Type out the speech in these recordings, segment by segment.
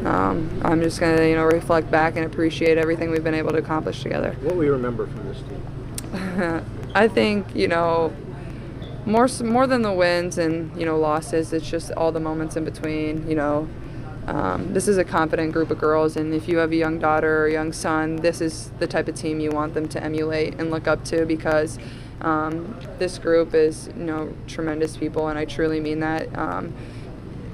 I'm just going to, reflect back and appreciate everything we've been able to accomplish together. What will you remember from this team? I think, more than the wins and, losses, it's just all the moments in between, This is a confident group of girls, and if you have a young daughter or a young son, this is the type of team you want them to emulate and look up to, because this group is, tremendous people, and I truly mean that.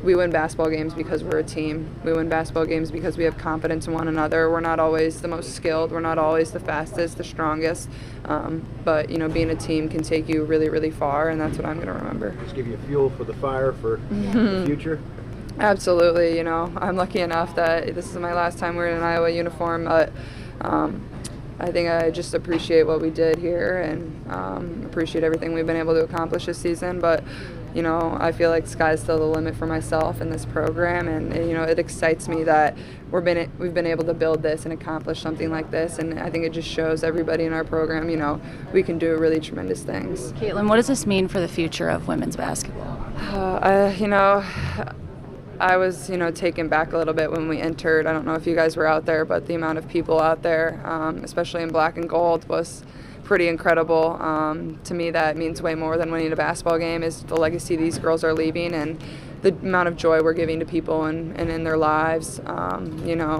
We win basketball games because we're a team. We win basketball games because we have confidence in one another. We're not always the most skilled. We're not always the fastest, the strongest. But, being a team can take you really, really far, and that's what I'm going to remember. Just give you fuel for the fire for the future? Absolutely. I'm lucky enough that this is my last time wearing an Iowa uniform, but I think I just appreciate what we did here and appreciate everything we've been able to accomplish this season. But, I feel like sky's still the limit for myself in this program, and it excites me that we've been able to build this and accomplish something like this, and I think it just shows everybody in our program, we can do really tremendous things. Caitlin, what does this mean for the future of women's basketball? I was, taken back a little bit when we entered. I don't know if you guys were out there, but the amount of people out there, especially in black and gold, was pretty incredible. To me, that means way more than winning a basketball game, is the legacy these girls are leaving and the amount of joy we're giving to people and in their lives.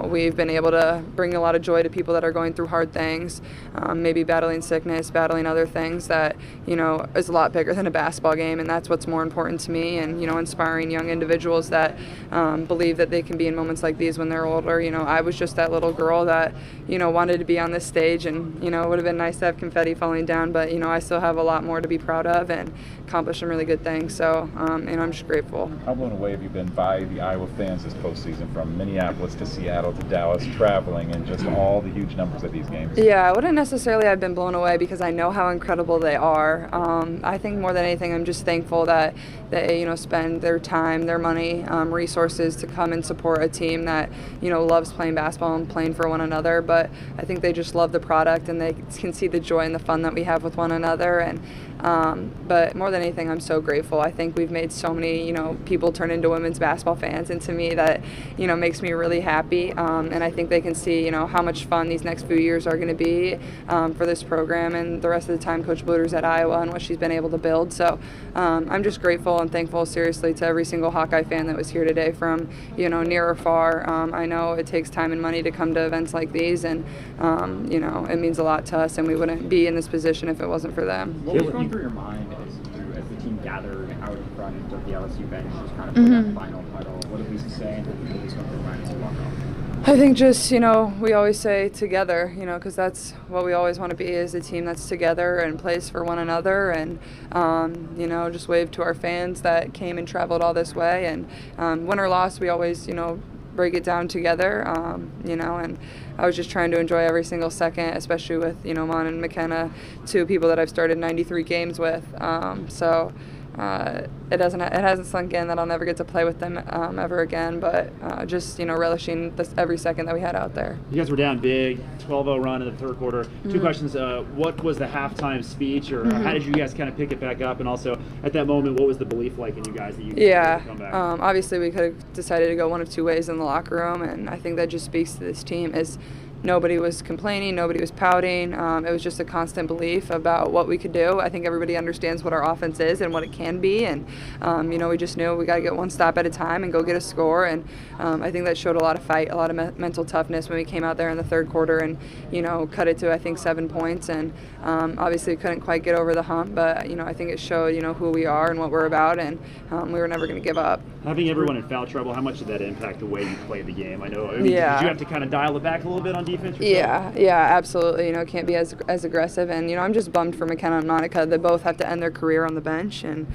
We've been able to bring a lot of joy to people that are going through hard things, maybe battling sickness, battling other things that, is a lot bigger than a basketball game, and that's what's more important to me, and, inspiring young individuals that believe that they can be in moments like these when they're older. I was just that little girl that, wanted to be on this stage, and, it would have been nice to have confetti falling down, but, I still have a lot more to be proud of and accomplish some really good things, so, I'm just grateful. How blown away have you been by the Iowa fans this postseason, from Minneapolis to Seattle to Dallas, traveling, and just all the huge numbers at these games? Yeah, I wouldn't necessarily have been blown away because I know how incredible they are. I think more than anything, I'm just thankful that they, spend their time, their money, resources to come and support a team that, loves playing basketball and playing for one another. But I think they just love the product, and they can see the joy and the fun that we have with one another. And but more than anything, I'm so grateful. I think we've made so many, people turn into women's basketball fans, and to me that, makes me really happy. And I think they can see, how much fun these next few years are going to be for this program and the rest of the time Coach Bluder's at Iowa and what she's been able to build. So I'm just grateful and thankful, seriously, to every single Hawkeye fan that was here today, from, near or far. I know it takes time and money to come to events like these, and, it means a lot to us, and we wouldn't be in this position if it wasn't for them. What was going through your mind as the team gathered out in front of the LSU bench, just kind of for that final huddle? What did Lisa say, and what was going through your mind as you walk off? I think just, we always say together, because that's what we always want to be, is a team that's together and plays for one another, and, just wave to our fans that came and traveled all this way. And win or loss, we always, break it down together, and I was just trying to enjoy every single second, especially with, Mon and McKenna, two people that I've started 93 games with. It hasn't sunk in that I'll never get to play with them ever again, but just, relishing every second that we had out there. You guys were down big, 12-0 run in the third quarter. Two questions. What was the halftime speech, or how did you guys kind of pick it back up? And also, at that moment, what was the belief like in you guys that you could come back? Obviously, we could have decided to go one of two ways in the locker room, and I think that just speaks to this team. Is nobody was complaining, nobody was pouting. It was just a constant belief about what we could do. I think everybody understands what our offense is and what it can be, and we just knew we got to get one stop at a time and go get a score. And I think that showed a lot of fight, a lot of mental toughness when we came out there in the third quarter and cut it to, I think, 7 points. And obviously couldn't quite get over the hump, but I think it showed who we are and what we're about, and we were never going to give up. Having everyone in foul trouble, how much did that impact the way you played the game? Did you have to kind of dial it back a little bit on defense yourself? Yeah, absolutely. Can't be as aggressive, and I'm just bummed for McKenna and Monica. They both have to end their career on the bench, and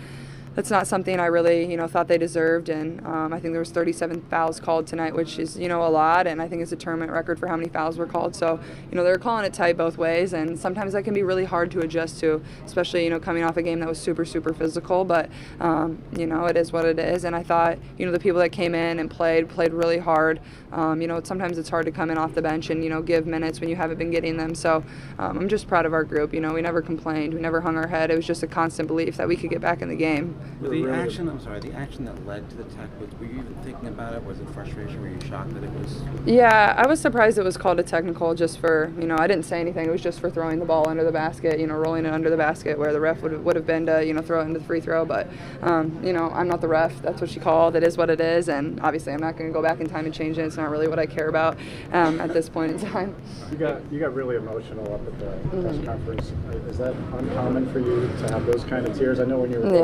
that's not something I really, thought they deserved. And I think there was 37 fouls called tonight, which is, a lot. And I think it's a tournament record for how many fouls were called. So, they're calling it tight both ways. And sometimes that can be really hard to adjust to, especially, coming off a game that was super, super physical. But, it is what it is. And I thought, the people that came in and played really hard. Sometimes it's hard to come in off the bench and, give minutes when you haven't been getting them. So I'm just proud of our group. We never complained. We never hung our head. It was just a constant belief that we could get back in the game. The action that led to the tech, were you even thinking about it? Was it frustration? Were you shocked that it was? Yeah, I was surprised it was called a technical just for, I didn't say anything. It was just for throwing the ball under the basket, rolling it under the basket where the ref would have been to, throw it into the free throw. But, I'm not the ref. That's what she called. It is what it is. And obviously I'm not going to go back in time and change it. It's not really what I care about at this point in time. You got really emotional up at the press conference. Is that uncommon for you to have those kind of tears? I know when you were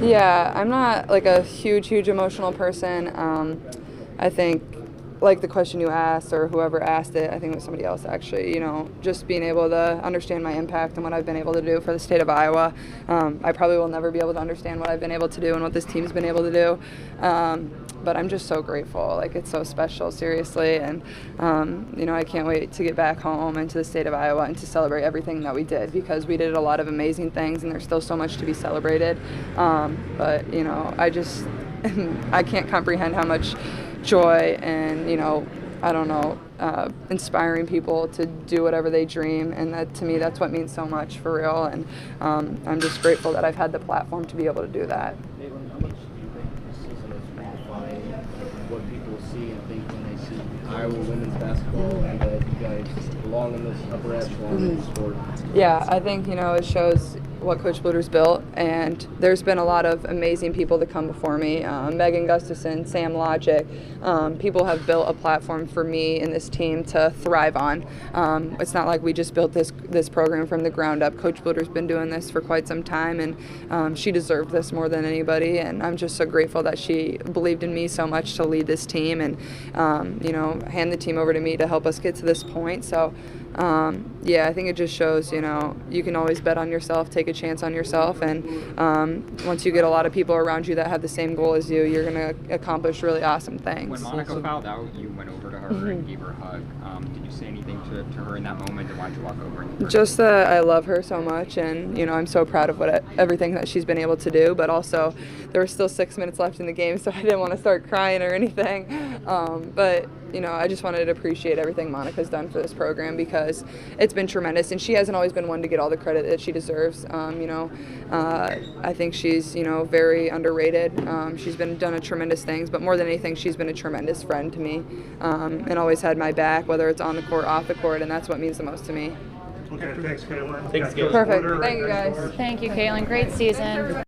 Yeah, I'm not like a huge emotional person. I think like the question you asked or whoever asked it, I think it was somebody else actually, just being able to understand my impact and what I've been able to do for the state of Iowa. I probably will never be able to understand what I've been able to do and what this team's been able to do. But I'm just so grateful. Like, it's so special, seriously. And, I can't wait to get back home and to the state of Iowa and to celebrate everything that we did, because we did a lot of amazing things and there's still so much to be celebrated. But, I can't comprehend how much joy and, inspiring people to do whatever they dream. And that, to me, that's what means so much, for real. And I'm just grateful that I've had the platform to be able to do that. Caitlin, how much do you think this season is modifying what people see and think when they see Iowa women's basketball and that you guys belong in this upper echelon of the sport? Yeah, I think, it shows what Coach Bluder's built, and there's been a lot of amazing people that come before me. Megan Gustafson, Sam Logic, people have built a platform for me and this team to thrive on. It's not like we just built this program from the ground up. Coach Bluder's been doing this for quite some time, and she deserved this more than anybody, and I'm just so grateful that she believed in me so much to lead this team and, hand the team over to me to help us get to this point. So, I think it just shows, you can always bet on yourself, take a chance on yourself, and once you get a lot of people around you that have the same goal as you, you're going to accomplish really awesome things. When Monica fouled out, you went over to her and gave her a hug. Did you say anything to her in that moment, and why did you walk over and give her Just that I love her so much, and I'm so proud of everything that she's been able to do, but also there were still 6 minutes left in the game, so I didn't want to start crying or anything. But I just wanted to appreciate everything Monica's done for this program, because it's been tremendous, and she hasn't always been one to get all the credit that she deserves. I think she's, very underrated. She's done a tremendous things, but more than anything, she's been a tremendous friend to me, and always had my back, whether it's on the court, off the court, and that's what means the most to me. Okay, thanks, Caitlin. Thanks, Caitlin. Perfect. Thank you, guys. Thank you, Caitlin. Great season.